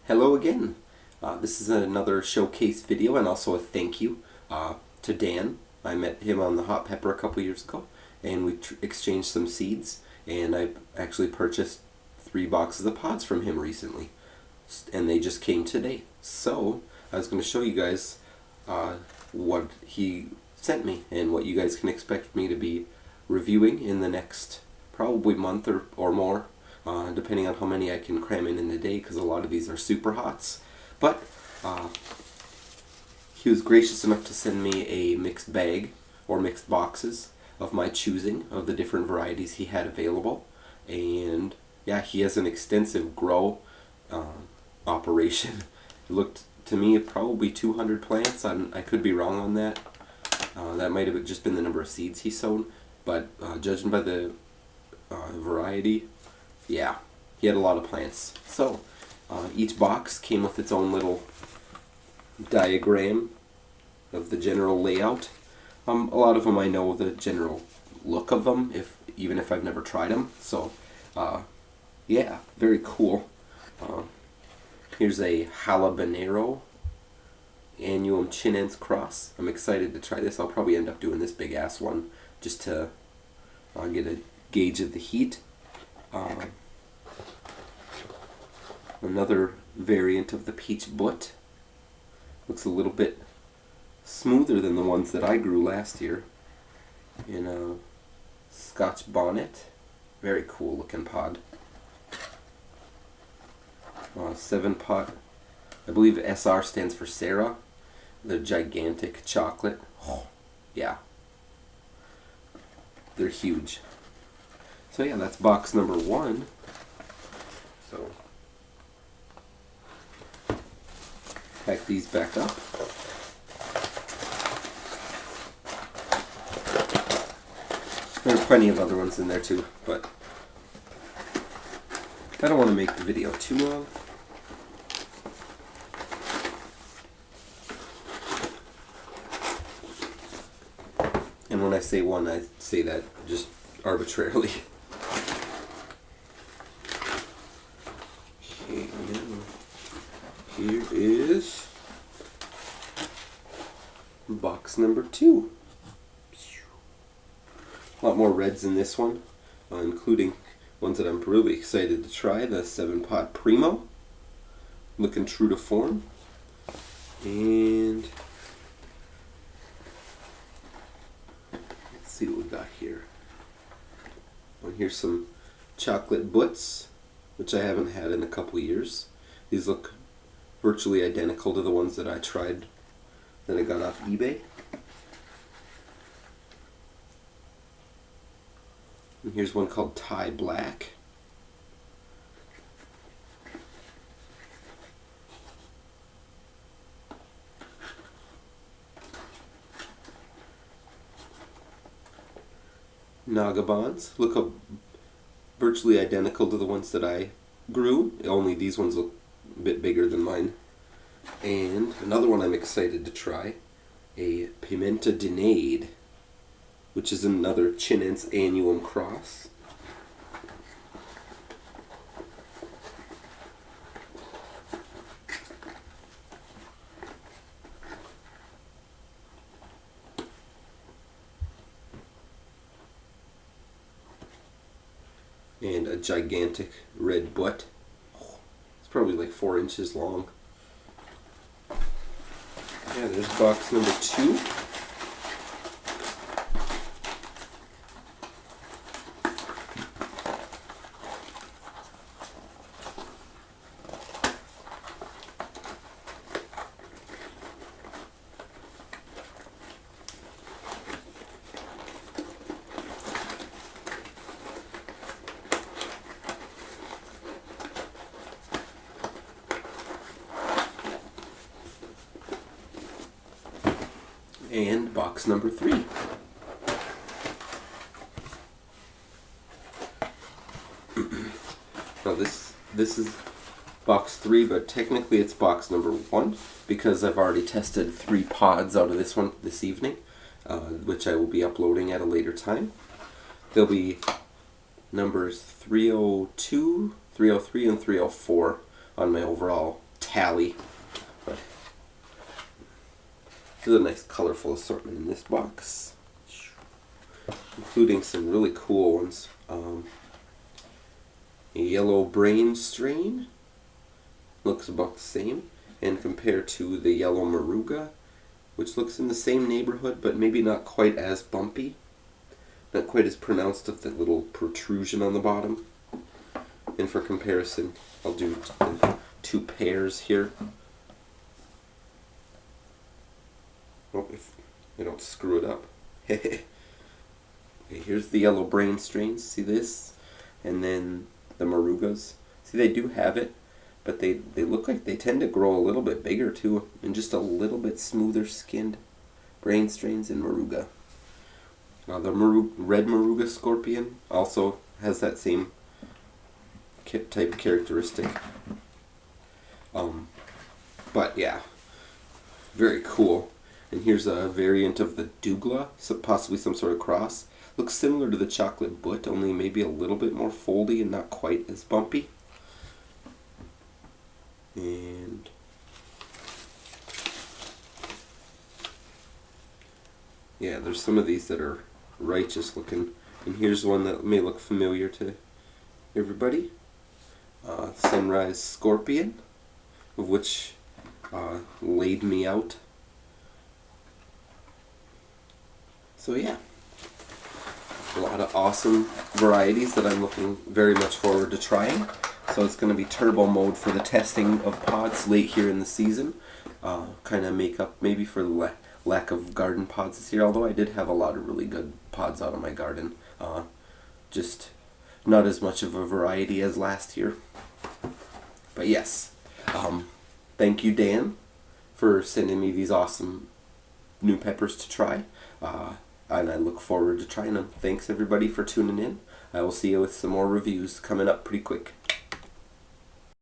Hello again. This is another showcase video and also a thank you to Dan. I met him on the hot pepper a couple years ago and we exchanged some seeds, and I actually purchased 3 boxes of pods from him recently and they just came today. So I was going to show you guys what he sent me and what you guys can expect me to be reviewing in the next probably month or more. Depending on how many I can cram in a day, because a lot of these are super hots. But he was gracious enough to send me a mixed bag, or mixed boxes, of my choosing of the different varieties he had available. And yeah, he has an extensive grow operation. It looked to me probably 200 plants. I could be wrong on that. That might have just been the number of seeds he sowed, but judging by the variety, yeah, he had a lot of plants. So each box came with its own little diagram of the general layout. A lot of them I know the general look of them, even if I've never tried them. So yeah, very cool. Here's a Habanero Annuum Chinense cross. I'm excited to try this. I'll probably end up doing this big ass one just to get a gauge of the heat. Another variant of the peach butt. Looks a little bit smoother than the ones that I grew last year. In a Scotch bonnet. Very cool looking pod. 7-pot. I believe SR stands for Sarah. The gigantic chocolate. Oh, yeah. They're huge. So yeah, that's box number 1. So pack these back up. There are plenty of other ones in there too, but I don't want to make the video too long. And when I say one, I say that just arbitrarily. Okay, now here is box number 2. A lot more reds in this one, including ones that I'm really excited to try. The 7-pot Primo, looking true to form. And let's see what we got here. And here's some chocolate butts, which I haven't had in a couple years. These look virtually identical to the ones that I tried that I got off eBay. And here's one called Thai Black. Nagabons look virtually identical to the ones that I grew, only these ones look a bit bigger than mine. And another one I'm excited to try, a Pimenta Dinade, which is another Chinense Annuum cross. And a gigantic red butt. It's probably like 4 inches long. Yeah, there's box number 2. And box number 3. Now this is box 3, but technically it's box number 1 because I've already tested 3 pods out of this one this evening, which I will be uploading at a later time. There'll be numbers 302, 303, and 304 on my overall Cali. But there's a nice colorful assortment in this box, including some really cool ones. Yellow brain strain looks about the same, and compared to the yellow Moruga, which looks in the same neighborhood but maybe not quite as bumpy, not quite as pronounced with that little protrusion on the bottom. And for comparison, I'll do two pairs here. Oh, if I don't screw it up. Okay, here's the yellow brain strains. See this? And then the Morugas. See, they do have it, but they look like they tend to grow a little bit bigger too, and just a little bit smoother skinned. Brain strains and Moruga. The red Moruga Scorpion also has that same type characteristic. But yeah, very cool. And here's a variant of the Douglas, so possibly some sort of cross. Looks similar to the chocolate butt, only maybe a little bit more foldy and not quite as bumpy. And yeah, there's some of these that are righteous looking. And here's one that may look familiar to everybody. Sunrise Scorpion, of which laid me out. So yeah, a lot of awesome varieties that I'm looking very much forward to trying. So it's going to be turbo mode for the testing of pods late here in the season. Kind of make up maybe for the lack of garden pods this year, although I did have a lot of really good pods out of my garden. Just not as much of a variety as last year. But yes, thank you, Dan, for sending me these awesome new peppers to try. And I look forward to trying them. Thanks everybody for tuning in. I will see you with some more reviews coming up pretty quick.